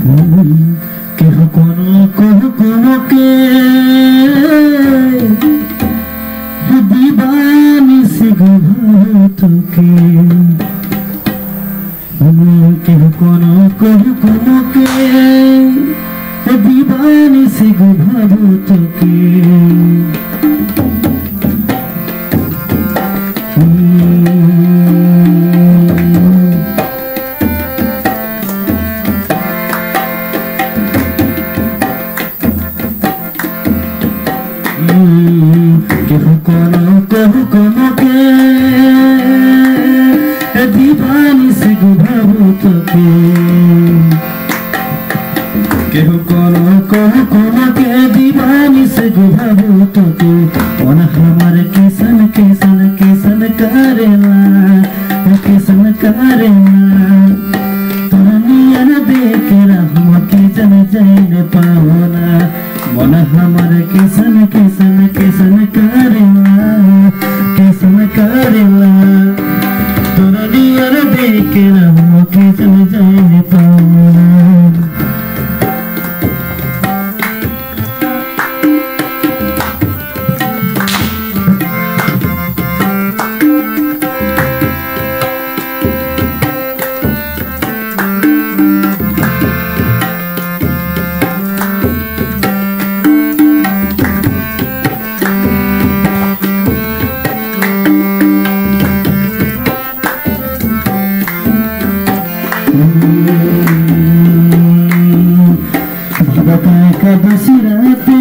কেহ কোনো কে দিবানিশি তোকে কেহ কোনো কে দিবানিশি ভাবো তোকে কেহ কোনো কে দিবানিশি ভাবো তোকে কেহ কোনো কে দিবানিশি ভাবো তোকে मन हमार किसन किसन किसन करेला तोरा नियन देख हम किसन जान पावना मन हमार किसन किसन किसन करेला तोरा नियन देख हम किसन जान पावना एकादशी राते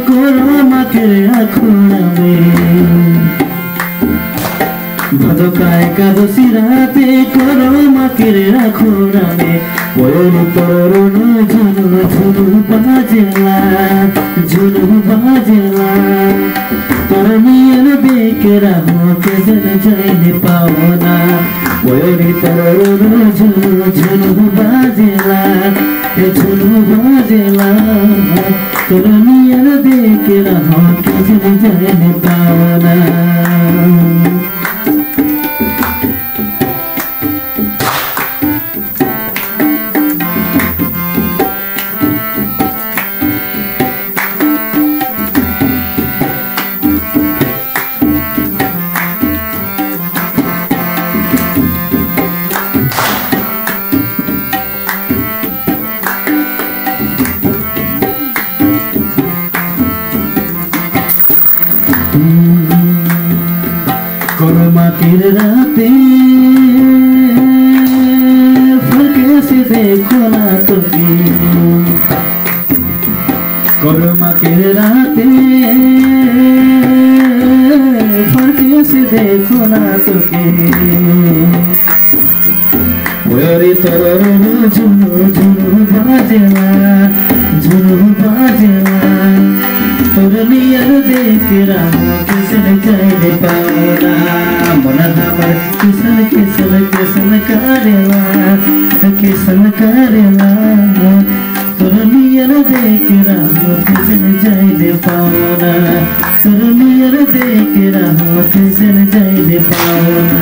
कोरमा के अखोड़ा में भदका एकादशी राते कोरमा के अखोड़ा में बोल तोरण झुनु बाजेला तोर नियन देख रहो के जन जान पावना बोली तोरण झुनु बाजेला तोर नियन देख रहो के जन जान पावना कोरमा के राते फरके से देखो ना तुके कोरमा के राते फरके से देखो ना तुके बोरी तोरण झुनु बाजेला तोर नियन देख रहो किसन जान पावना मन हमार किसन करेला तोर नियन देख रहो किसन जान पावना तोर नियन देख रहो किसन जान पावना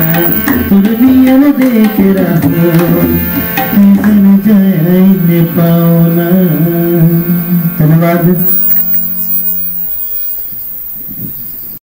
तोर नियन देख रहो किसन जान पावना। धन्यवाद।